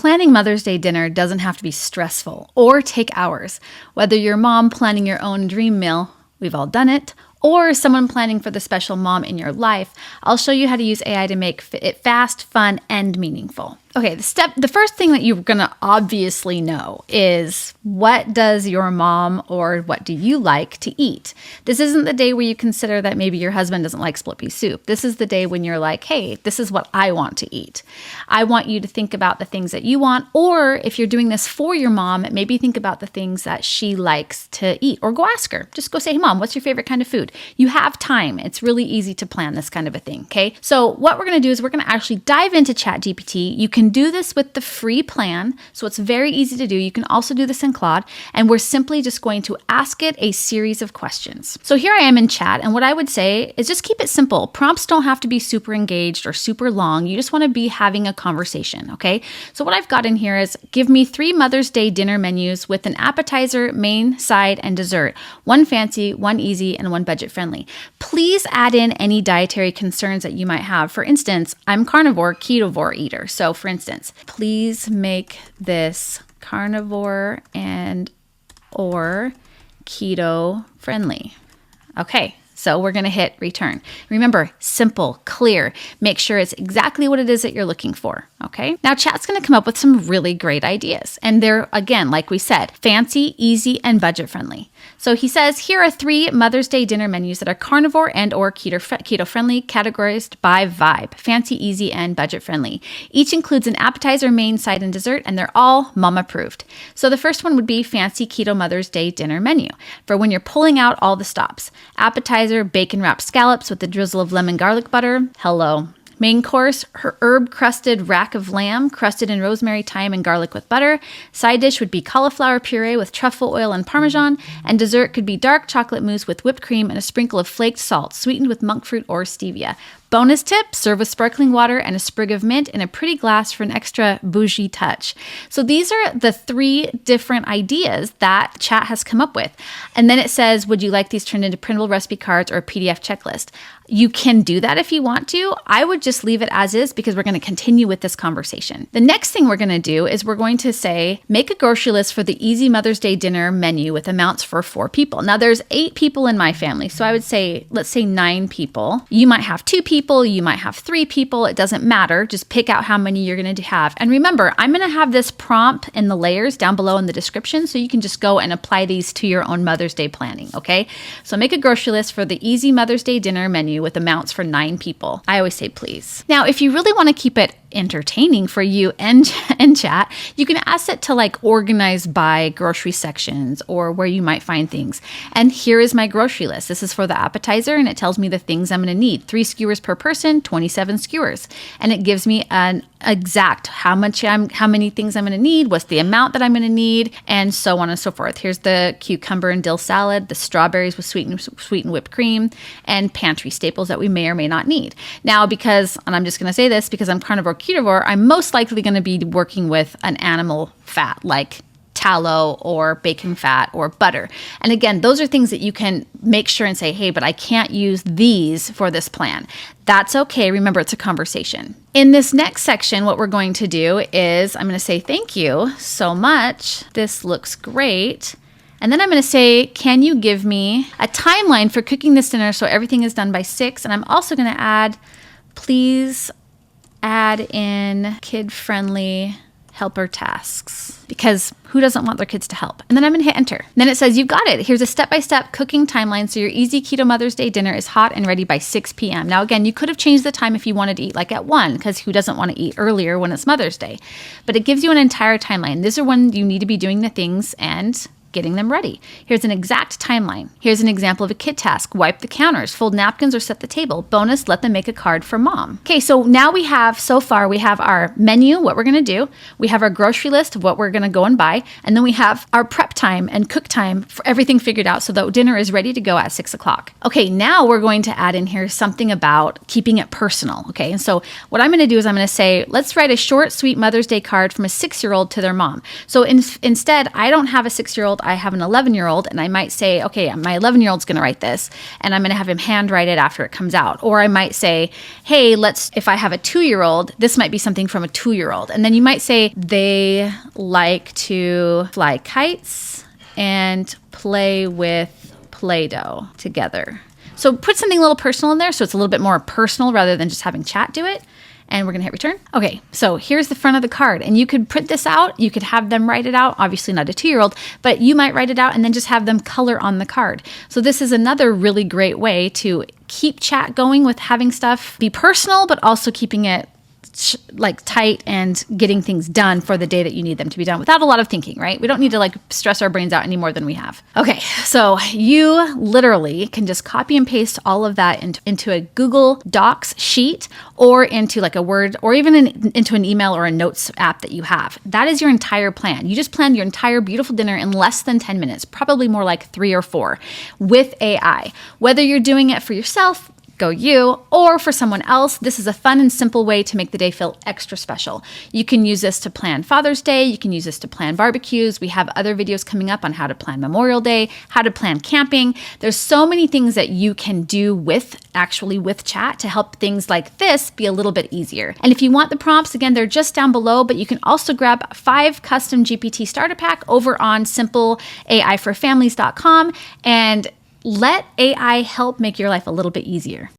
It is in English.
Planning Mother's Day dinner doesn't have to be stressful or take hours. Whether you're mom planning your own dream meal, we've all done it, or someone planning for the special mom in your life, I'll show you how to use AI to make it fast, fun, and meaningful. Okay, the first thing that you're gonna obviously know is, what does your mom or what do you like to eat? This isn't the day where you consider that maybe your husband doesn't like split pea soup. This is the day when you're like, hey, this is what I want to eat. I want you to think about the things that you want, or if you're doing this for your mom, maybe think about the things that she likes to eat, or go ask her. Just go say, hey mom, what's your favorite kind of food? You have time. It's really easy to plan this kind of a thing, okay? So what we're gonna do is we're gonna actually dive into ChatGPT. You can do this with the free plan, so it's very easy to do. You can also do this in Claude, and we're simply just going to ask it a series of questions. So here I am in chat, and what I would say is just keep it simple. Prompts don't have to be super engaged or super long. You just want to be having a conversation, okay? So what I've got in here is, give me 3 Mother's Day dinner menus with an appetizer, main, side, and dessert. 1 fancy, 1 easy, and 1 budget friendly. Please add in any dietary concerns that you might have. For instance, I'm carnivore, ketovore eater. So for instance, please make this carnivore and or keto friendly. Okay, so we're gonna hit return. Remember, simple, clear. Make sure it's exactly what it is that you're looking for, okay? Now chat's gonna come up with some really great ideas. And they're, again, like we said, fancy, easy, and budget friendly. So he says, here are 3 Mother's Day dinner menus that are carnivore and or keto friendly, categorized by vibe: fancy, easy, and budget friendly. Each includes an appetizer, main, side, and dessert, and they're all mom approved. So the first one would be fancy keto Mother's Day dinner menu, for when you're pulling out all the stops. Appetizer, bacon wrapped scallops with a drizzle of lemon garlic butter. Hello. Main course, her herb-crusted rack of lamb, crusted in rosemary, thyme, and garlic with butter. Side dish would be cauliflower puree with truffle oil and parmesan. And dessert could be dark chocolate mousse with whipped cream and a sprinkle of flaked salt, sweetened with monk fruit or stevia. Bonus tip, serve with sparkling water and a sprig of mint in a pretty glass for an extra bougie touch. So these are the 3 different ideas that chat has come up with. And then it says, would you like these turned into printable recipe cards or a PDF checklist? You can do that if you want to. I would just leave it as is because we're going to continue with this conversation. The next thing we're going to do is we're going to say, make a grocery list for the easy Mother's Day dinner menu with amounts for 4 people. Now there's 8 people in my family. So I would say, let's say 9 people. You might have 2 people, you might have 3 people. It doesn't matter. Just pick out how many you're going to have. And remember, I'm going to have this prompt in the layers down below in the description, so you can just go and apply these to your own Mother's Day planning, okay? So make a grocery list for the easy Mother's Day dinner menu with amounts for 9 people. I always say please. Now, if you really want to keep it entertaining for you and chat, you can ask it to like organize by grocery sections or where you might find things. And here is my grocery list. This is for the appetizer, and it tells me the things I'm going to need. 3 skewers per person, 27 skewers. And it gives me an exact how many things I'm going to need, what's the amount that I'm going to need, and so on and so forth. Here's the cucumber and dill salad, the strawberries with sweetened whipped cream, and pantry staples that we may or may not need. Now, because, and I'm just going to say this because I'm carnivore ketovore, I'm most likely going to be working with an animal fat like tallow or bacon fat or butter. And again, those are things that you can make sure and say, hey, but I can't use these for this plan. That's okay. Remember, it's a conversation. In this next section, what we're going to do is I'm going to say, thank you so much. This looks great. And then I'm going to say, can you give me a timeline for cooking this dinner so everything is done by 6? And I'm also going to add, please add in kid-friendly helper tasks, because who doesn't want their kids to help? And then I'm going to hit enter. And then it says, you've got it. Here's a step-by-step cooking timeline so your easy keto Mother's Day dinner is hot and ready by 6 p.m. Now, again, you could have changed the time if you wanted to eat like at 1, because who doesn't want to eat earlier when it's Mother's Day? But it gives you an entire timeline. These are when you need to be doing the things and getting them ready. Here's an exact timeline. Here's an example of a kid task. Wipe the counters, fold napkins, or set the table. Bonus, let them make a card for mom. Okay, so now we have our menu, what we're going to do. We have our grocery list of what we're going to go and buy. And then we have our prep time and cook time for everything figured out so that dinner is ready to go at 6 o'clock. Okay, now we're going to add in here something about keeping it personal. Okay, and so what I'm going to do is I'm going to say, let's write a short, sweet Mother's Day card from a 6-year-old to their mom. So instead, I don't have a 6-year-old. 2-year-old, I have an 11-year-old, and I might say, okay, my 11-year-old's going to write this, and I'm going to have him handwrite it after it comes out. Or I might say, hey, if I have a 2-year-old, this might be something from a 2-year-old. And then you might say, they like to fly kites and play with Play-Doh together. So put something a little personal in there so it's a little bit more personal rather than just having chat do it. And we're going to hit return. Okay, so here's the front of the card. And you could print this out. You could have them write it out. Obviously not a 2-year-old, but you might write it out and then just have them color on the card. So this is another really great way to keep chat going with having stuff be personal, but also keeping it like tight and getting things done for the day that you need them to be done without a lot of thinking, right? We don't need to like stress our brains out any more than we have. Okay, so you literally can just copy and paste all of that into a Google Docs sheet or into like a Word or even into an email or a notes app that you have. That is your entire plan. You just planned your entire beautiful dinner in less than 10 minutes, probably more like 3 or 4 with AI. Whether you're doing it for yourself, go you, or for someone else, this is a fun and simple way to make the day feel extra special. You can use this to plan Father's Day. You can use this to plan barbecues. We have other videos coming up on how to plan Memorial Day, how to plan camping. There's so many things that you can do with chat to help things like this be a little bit easier. And if you want the prompts, again, they're just down below, but you can also grab 5 custom GPT starter pack over on simpleaiforfamilies.com and let AI help make your life a little bit easier.